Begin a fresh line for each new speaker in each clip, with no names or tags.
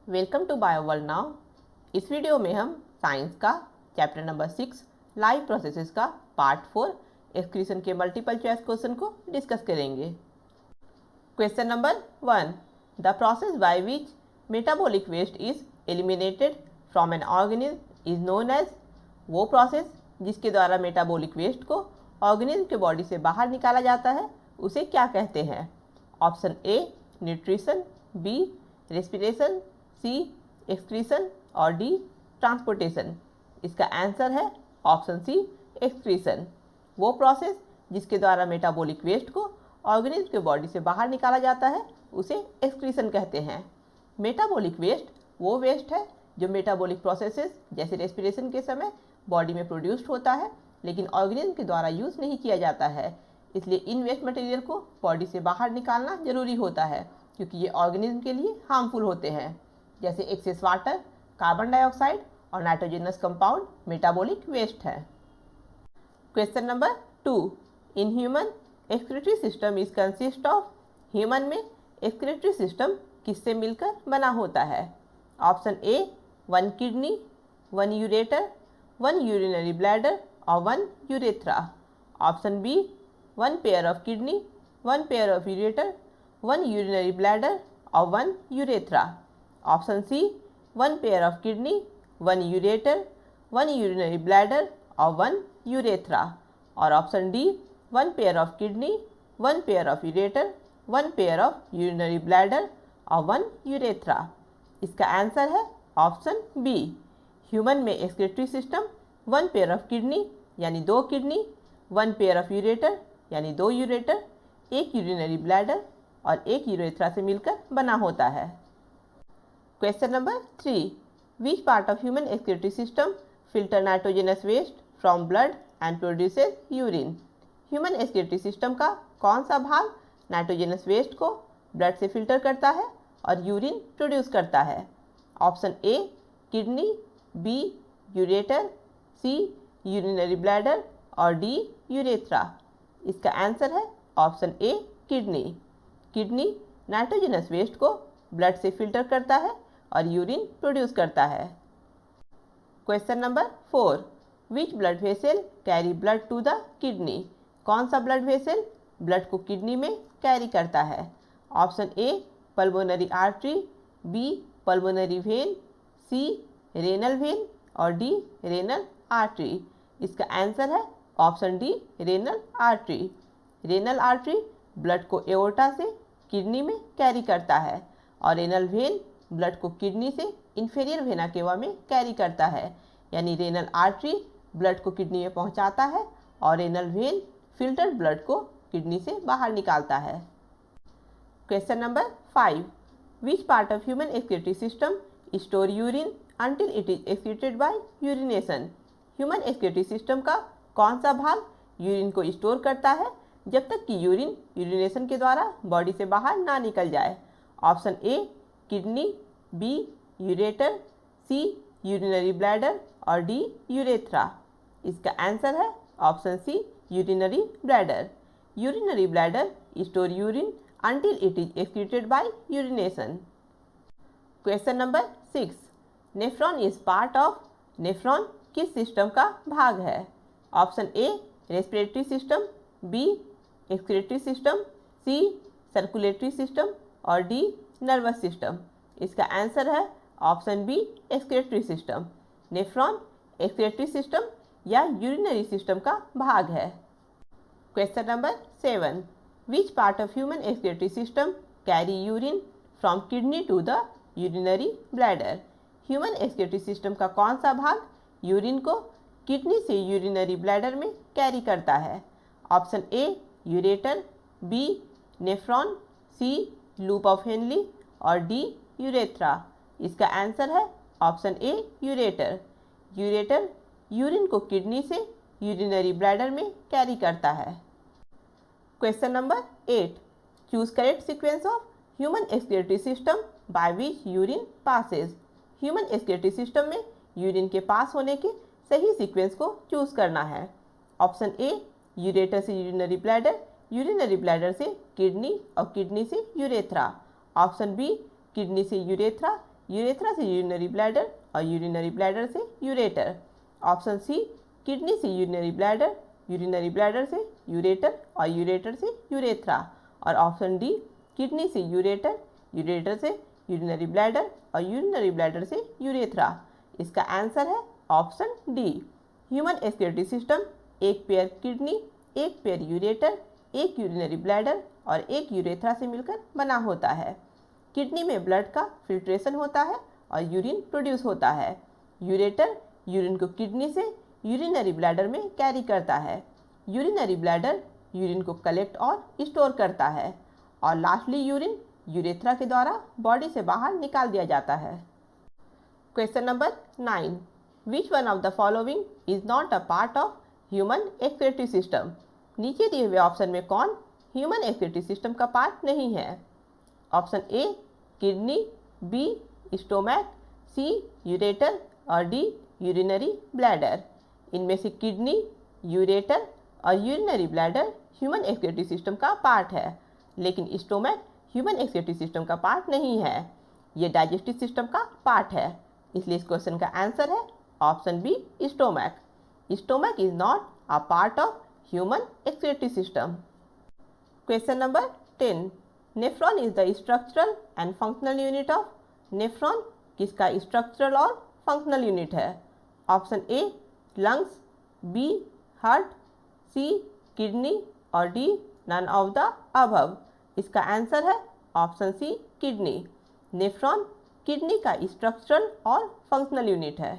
Welcome to bio world now. इस video में हम साइंस का चैप्टर नंबर 6 लाइव प्रोसेसेस का पार्ट 4 एक्सक्रीशन के मल्टीपल चॉइस क्वेश्चन को डिस्कस करेंगे। Question number 1, the process by which metabolic waste is eliminated from an organism is known as. वो process जिसके द्वारा मेटाबॉलिक वेस्ट को ऑर्गेनिज्म के बॉडी से बाहर निकाला जाता है उसे क्या कहते हैं? Option A nutrition, B respiration, C excretion और डी ट्रांसपोर्टेशन। इसका आंसर है ऑप्शन सी एक्सक्रीशन। वो प्रोसेस जिसके द्वारा मेटाबॉलिक वेस्ट को ऑर्गेनिज्म के बॉडी से बाहर निकाला जाता है उसे एक्सक्रीशन कहते हैं। मेटाबॉलिक वेस्ट वो वेस्ट है जो मेटाबॉलिक प्रोसेसेस जैसे रेस्पिरेशन के समय बॉडी में प्रोड्यूस्ड होता है लेकिन ऑर्गेनिज्म के द्वारा यूज़ नहीं किया जाता है। इसलिए इन वेस्ट मटेरियल को बॉडी से बाहर निकालना जरूरी होता है क्योंकि ये ऑर्गेनिज्म के लिए हार्मफुल होते हैं, जैसे एक्सेस वाटर, कार्बन डाइऑक्साइड और नाइट्रोजनस कंपाउंड मेटाबॉलिक वेस्ट है। Question number 2, in human excretory system is consist of. Human में एक्सक्रीटरी सिस्टम किससे मिलकर बना होता है? Option A 1 kidney, 1 ureter, 1 urinary bladder और 1 urethra. Option B 1 pair of kidney, 1 pair of ureter, 1 urinary bladder और 1 urethra. Option C 1 pair of kidney, 1 ureter, 1 urinary bladder और 1 urethra. और option D 1 pair of kidney, 1 pair of ureter, 1 pair of urinary bladder और 1 urethra. इसका answer है option B. Human में excretory system 1 pair of kidney यानी 2 kidney, 1 pair of ureter यानी 2 ureter, 1 urinary bladder और 1 urethra से मिलकर बना होता है। Question number 3, which part of human excretory system filter nitrogenous waste from blood and produces urine. Human excretory system का कौन सा भाग नाइट्रोजनस वेस्ट को ब्लड से फिल्टर करता है और यूरिन प्रोड्यूस करता है? Option A kidney, B ureter, C urinary bladder और डी यूरेथ्रा। इसका आंसर है option A kidney. Kidney nitrogenous waste को ब्लड से फिल्टर करता है और यूरिन प्रोड्यूस करता है। Question number 4, which blood vessel carry blood to the kidney. कौन सा ब्लड वेसल ब्लड को किडनी में कैरी करता है? Option A pulmonary artery, B pulmonary vein, C renal vein और डी रेनल आर्टरी। इसका आंसर है option D renal artery. Renal artery blood को एओर्टा से किडनी में कैरी करता है और रेनल वेन ब्लड को किडनी से इंफीरियर वेना केवा में कैरी करता है। यानी रेनल आर्टरी ब्लड को किडनी में पहुंचाता है और रेनल वेन फिल्टर्ड ब्लड को किडनी से बाहर निकालता है। Question number 5, which part of human excretory system store urine until it is excreted by urination. Human excretory system का कौन सा भाग यूरिन को स्टोर करता है जब तक कि यूरिन यूरिनेशन के द्वारा बॉडी से बाहर ना निकल जाए? Option A kidney, B ureter, C urinary bladder और डी यूरेथ्रा। इसका आंसर है option C urinary bladder. Urinary bladder store urine until it is excreted by urination. Question number 6, nephron is part of. Nephron किस system का भाग है? Option A respiratory system, B excretory system, C circulatory system और D nervous system. इसका answer है option B excretory system. Nephron excretory system या urinary system का भाग है। Question number 7, which part of human excretory system carry urine from kidney to the urinary bladder. Human excretory system का कौन सा भाग यूरिन को किडनी से यूरिनरी ब्लैडर में कैरी करता है? Option A ureter, B nephron, C loop of Henle और डी यूरेथ्रा। इसका आंसर है option A ureter. Ureter urine को किडनी से यूरिनरी ब्लैडर में कैरी करता है। Question number 8, choose correct sequence of human excretory system by which urine passes. Human excretory system में urine के पास होने के सही सीक्वेंस को चूज करना है। ऑप्शन ए यूरेटर से यूरिनरी ब्लैडर, यूरिनरी ब्लैडर से किडनी और किडनी से यूरेथ्रा। ऑप्शन बी किडनी से यूरेथ्रा यूरेथ्रा से यूरिनरी ब्लैडर और यूरिनरी ब्लैडर से यूरेटर। ऑप्शन सी किडनी से यूरिनरी ब्लैडर से यूरेटर और यूरेटर से यूरेथ्रा। और ऑप्शन डी किडनी से यूरेटर से यूरिनरी ब्लैडर और यूरिनरी ब्लैडर से यूरेथ्रा। इसका आंसर है option D. Human excretory system एक पेयर किडनी, एक पेयर यूरेटर, एक यूरिनरी ब्लैडर और एक यूरेथ्रा से मिलकर बना होता है। किडनी में ब्लड का फिल्ट्रेशन होता है और यूरिन प्रोड्यूस होता है। यूरेटर यूरिन को किडनी से यूरिनरी ब्लैडर में कैरी करता है। यूरिनरी ब्लैडर यूरिन को कलेक्ट और स्टोर करता है और लास्टली यूरिन यूरेथ्रा के द्वारा बॉडी से बाहर निकाल दिया जाता है। Question number 9, which one of the following is not a part of human excretory system? नीचे दिए हुए ऑप्शन में कौन ह्यूमन एक्सक्रीटरी सिस्टम का पार्ट नहीं है? Option A kidney, B stomach, C ureter और डी यूरिनरी ब्लैडर। इनमें से किडनी, यूरेटर और urinary bladder human excretory system का पार्ट है, लेकिन स्टोमैक ह्यूमन एक्सक्रीटरी सिस्टम का पार्ट नहीं है। ये डाइजेस्टिव सिस्टम का पार्ट है, इसलिए इस क्वेश्चन का आंसर है option B stomach. Stomach is not a part of human excretory system. Question number 10, nephron is the structural and functional unit of? Nephron किसका स्ट्रक्चरल और फंक्शनल यूनिट है? Option A lungs, B heart, C kidney और D none of the above. इसका answer है option C kidney. Nephron kidney का structural और functional unit है।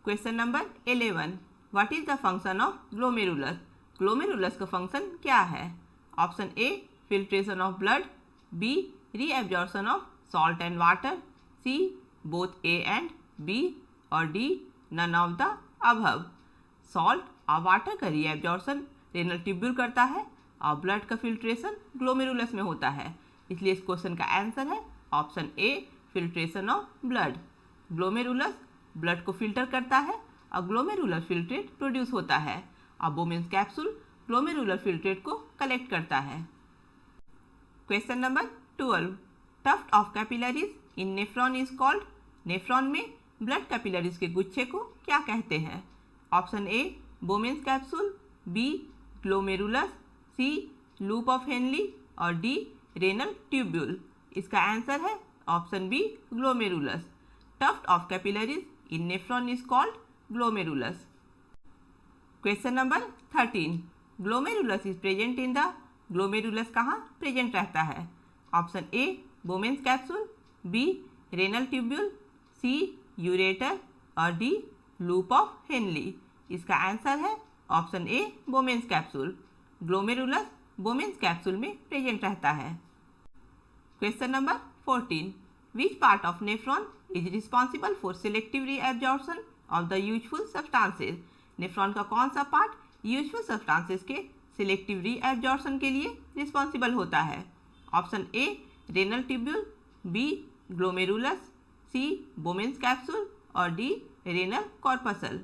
Question number 11, what is the function of glomerulus? Glomerulus का function क्या है? Option A filtration of blood, B reabsorption of salt and water, C both A and B और D none of the above. Salt और water का reabsorption renal tubule करता है और blood का फिल्ट्रेशन ग्लोमेरुलस में होता है, इसलिए इस क्वेश्चन का आंसर है option A filtration of blood. Glomerulus blood को फिल्टर करता है और ग्लोमेरुलर फिल्ट्रेट प्रोड्यूस होता है और बोमेन्स कैप्सूल ग्लोमेरुलर फिल्ट्रेट को कलेक्ट करता है। Question number 12, tuft of capillaries in nephron is called? Nephron में ब्लड कैपिलरीज के गुच्छे को क्या कहते हैं? Option A Bowman's capsule, B glomerulus, C loop of Henle और डी रेनल ट्यूब्यूल। इसका आंसर है option B glomerulus. Tuft of capillaries in nephron is called glomerulus. Question number 13, glomerulus is present in the? Glomerulus कहाँ present रहता है? Option A Bowman's capsule, B renal tubule, C ureter और D loop of Henle. इसका answer है option A Bowman's capsule. Glomerulus Bowman's capsule में present रहता है। Question number 14, which part of nephron is responsible for selective reabsorption of the useful substances? Nephron का कौन सा part useful substances के selective reabsorption के लिए रिस्पॉन्सिबल होता है? Option A renal tubule, B glomerulus, C Bowman's capsule और D renal corpuscle.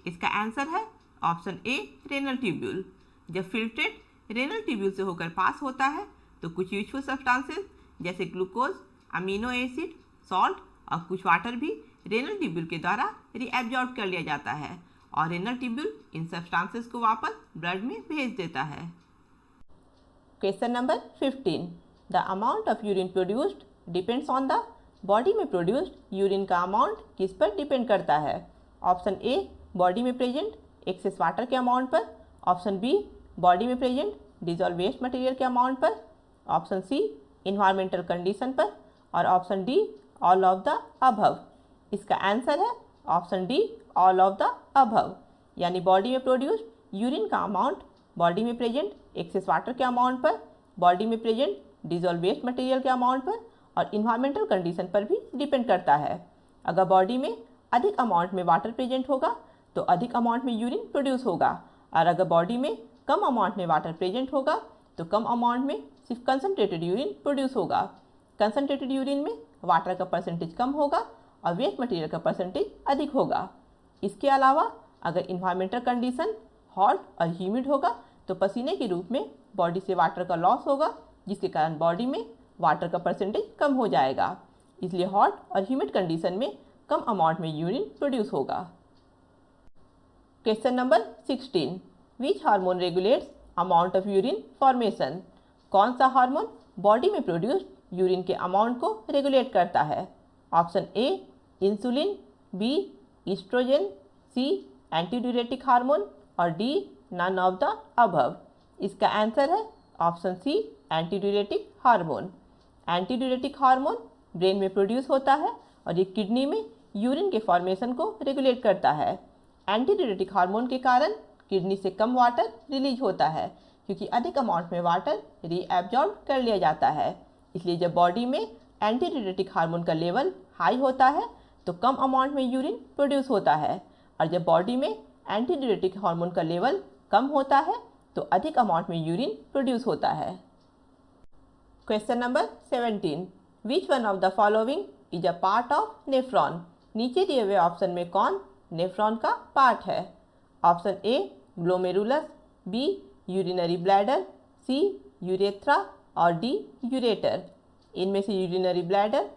इसका आंसर है ऑप्शन ए रेनल ट्यूब्यूल। जब फिल्ट्रेट रेनल ट्यूब्यूल से होकर पास होता है तो कुछ यूजफुल सब्सटेंसेज जैसे ग्लूकोज, अमीनो एसिड, सॉल्ट और कुछ वाटर भी रेनल ट्यूब्यूल के द्वारा रीएब्जॉर्ब कर लिया जाता है और रेनल ट्यूब्यूल इन सब्सटेंसेज को वापस ब्लड में भेज देता है। Question number 15, the amount of urine produced depends on the? Body में प्रोड्यूस्ड यूरिन का अमाउंट किस पर डिपेंड करता है? ऑप्शन ए बॉडी में प्रेजेंट एक्सेस वाटर के अमाउंट पर, ऑप्शन बी बॉडी में प्रेजेंट डिजॉल्व वेस्ट मटेरियल के अमाउंट पर, ऑप्शन सी इन्वायरमेंटल कंडीशन पर और option D all of the above. इसका आंसर है option D all of the above, यानी बॉडी में प्रोड्यूस्ड यूरिन का अमाउंट बॉडी में प्रेजेंट एक्सेस वाटर के अमाउंट पर, बॉडी में प्रेजेंट डिजॉल्व वेस्ट मटेरियल के अमाउंट पर और इन्वायरमेंटल कंडीशन पर भी डिपेंड करता है। अगर बॉडी में अधिक अमाउंट में वाटर प्रेजेंट होगा तो अधिक अमाउंट में यूरिन प्रोड्यूस होगा और अगर बॉडी में कम अमाउंट में वाटर प्रेजेंट होगा तो कम अमाउंट में सिर्फ कंसनट्रेटेड यूरिन प्रोड्यूस होगा। कंसनट्रेटेड यूरिन में वाटर का परसेंटेज कम होगा और वेस्ट मटेरियल का परसेंटेज अधिक होगा। इसके अलावा अगर इन्वायरमेंटल कंडीशन हॉट और ह्यूमिड होगा तो पसीने के रूप में बॉडी से वाटर का लॉस होगा, जिसके कारण बॉडी में वाटर का परसेंटेज कम हो जाएगा। इसलिए हॉट और ह्यूमिड कंडीशन में कम अमाउंट में यूरिन प्रोड्यूस होगा। Question number 16, which hormone regulates amount of urine formation? कौन सा हार्मोन बॉडी में प्रोड्यूस्ड यूरिन के अमाउंट को रेगुलेट करता है? Option A insulin, B oestrogen, C antidiuretic hormone और D none of the above. इसका आंसर है option C antidiuretic hormone. Antidiuretic hormone brain में प्रोड्यूस होता है और ये किडनी में यूरिन के फॉर्मेशन को रेगुलेट करता है। एंटीड्यूरेटिक हार्मोन के कारण किडनी से कम वाटर रिलीज होता है क्योंकि अधिक अमाउंट में वाटर रीएब्जॉर्ब कर लिया जाता है। इसलिए जब बॉडी में एंटीड्यूरेटिक हार्मोन का लेवल हाई होता है तो कम अमाउंट में यूरिन प्रोड्यूस होता है, और जब बॉडी में एंटीड्यूरेटिक हार्मोन का लेवल कम होता है तो अधिक अमाउंट में यूरिन प्रोड्यूस होता है। Question number 17, which one of the following is a part of nephron? नीचे दिए हुए ऑप्शन में कौन नेफ्रॉन का पार्ट है? Option A glomerulus, B urinary bladder, C urethra और डी यूरेटर। इनमें से यूरिनरी ब्लैडर,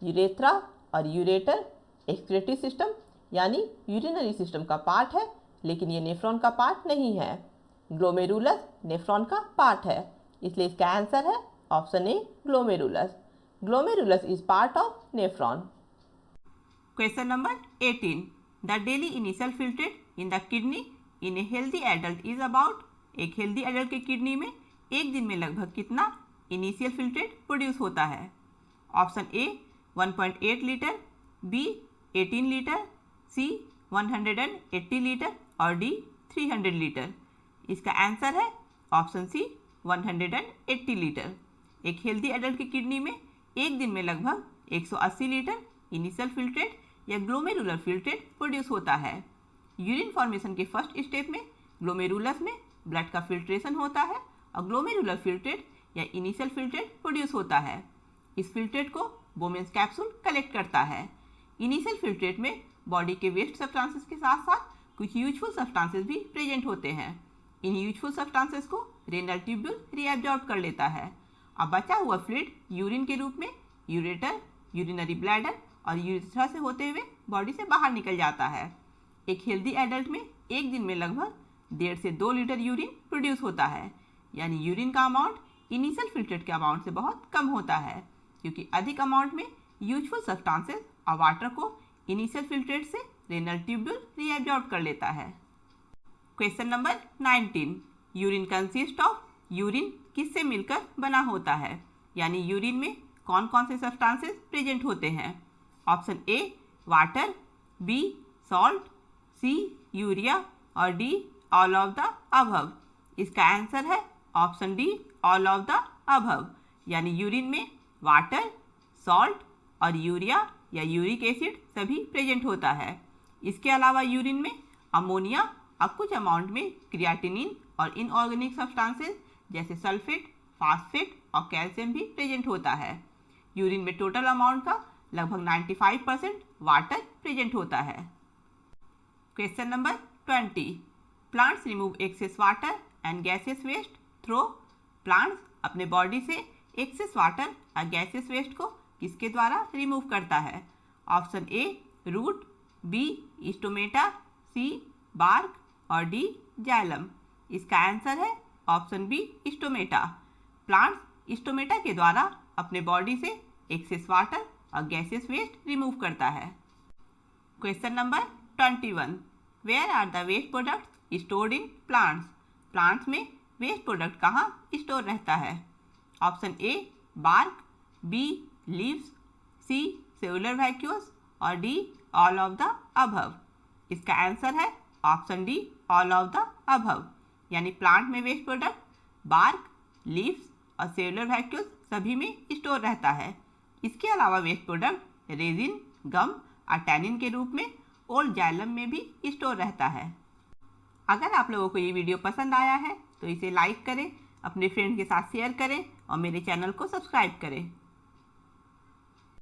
यूरेथ्रा और यूरेटर एक्सक्रीटरी सिस्टम यानी यूरिनरी सिस्टम का पार्ट है, लेकिन ये नेफ्रॉन का पार्ट नहीं है। ग्लोमेरुलस नेफ्रॉन का पार्ट है, इसलिए इसका आंसर है option A glomerulus. Glomerulus is part of nephron. Question number 18, the daily initial filtrate in the kidney in a healthy adult is about? एक हेल्दी एडल्ट के किडनी में एक दिन में लगभग कितना इनिशियल फिल्ट्रेट प्रोड्यूस होता है? Option A 1.8 litre, B 18 litre, C 180 litre और डी 300 लीटर। इसका आंसर है ऑप्शन सी 180 लीटर। एक हेल्दी एडल्ट की किडनी में एक दिन में लगभग 180 लीटर इनिशियल फिल्ट्रेट या ग्लोमेरुलर फिल्ट्रेट प्रोड्यूस होता है। यूरिन फॉर्मेशन के फर्स्ट स्टेप में ग्लोमेरुलस में ब्लड का फिल्ट्रेशन होता है और ग्लोमेरुलर फिल्ट्रेट या इनिशियल फिल्ट्रेट प्रोड्यूस होता है। इस फिल्ट्रेट को बोमेन्स कैप्सूल कलेक्ट करता है। इनिशियल फिल्ट्रेट में बॉडी के वेस्ट सब्सटेंसेस के साथ साथ कुछ यूजफुल सब्सटेंसेस भी प्रेजेंट होते हैं। इन यूजफुल सब्सटेंसेस को रेनल ट्यूब्यूल रीएब्जॉर्ब कर लेता है। अब बचा हुआ फ्लूइड यूरिन के रूप में यूरेटर, यूरिनरी ब्लैडर और यूरेथ्रा से होते हुए बॉडी से बाहर निकल जाता है। एक हेल्दी एडल्ट में एक दिन में लगभग 1.5 से 2 लीटर यूरिन प्रोड्यूस होता है, यानी यूरिन का अमाउंट इनिशियल फिल्ट्रेट के अमाउंट से बहुत कम होता है, क्योंकि अधिक अमाउंट में यूजफुल सब्सटेंसेस और वाटर को इनिशियल फिल्ट्रेट से रेनल ट्यूब्यूल रीएब्जॉर्ब कर लेता है। Question number 19, urine consist of? Urine किससे मिलकर बना होता है, यानी यूरिन में कौन कौन से सब्सटेंसेस प्रेजेंट होते हैं? Option A water, B salt, C urea और D all of the above. इसका आंसर है option D all of the above, यानी यूरिन में वाटर, सॉल्ट और यूरिया या यूरिक एसिड सभी प्रेजेंट होता है। इसके अलावा यूरिन में अमोनिया और कुछ अमाउंट में क्रिएटिनिन और इनऑर्गेनिक सब्सटेंसेस जैसे सल्फेट, फास्फेट और कैल्शियम भी प्रेजेंट होता है। यूरिन में टोटल अमाउंट का लगभग 95% वाटर प्रेजेंट होता है। Question number 20, plants remove excess water and gases waste through? Plants अपने बॉडी से एक्सेस वाटर और गैसेस वेस्ट को किसके द्वारा रिमूव करता है? Option A root, B stomata, C bark और डी जाइलम। इसका आंसर है option B stomata. Plants stomata के द्वारा अपने बॉडी से एक्सेस वाटर और गैसेस वेस्ट रिमूव करता है। Question number 21, where are the waste products stored in plants? Plants में वेस्ट प्रोडक्ट कहाँ स्टोर रहता है? Option A bark, B leaves, C cellular vacuoles और D all of the above. इसका answer है option D all of the above, यानी plant में waste product bark, leaves और सेलुलर वैक्यूल्स सभी में स्टोर रहता है। इसके अलावा वेस्ट प्रोडक्ट रेजिन, गम और टैनिन के रूप में ओल्ड जाइलम में भी स्टोर रहता है। अगर आप लोगों को ये वीडियो पसंद आया है तो इसे लाइक करें, अपने फ्रेंड के साथ शेयर करें और मेरे चैनल को सब्सक्राइब करें।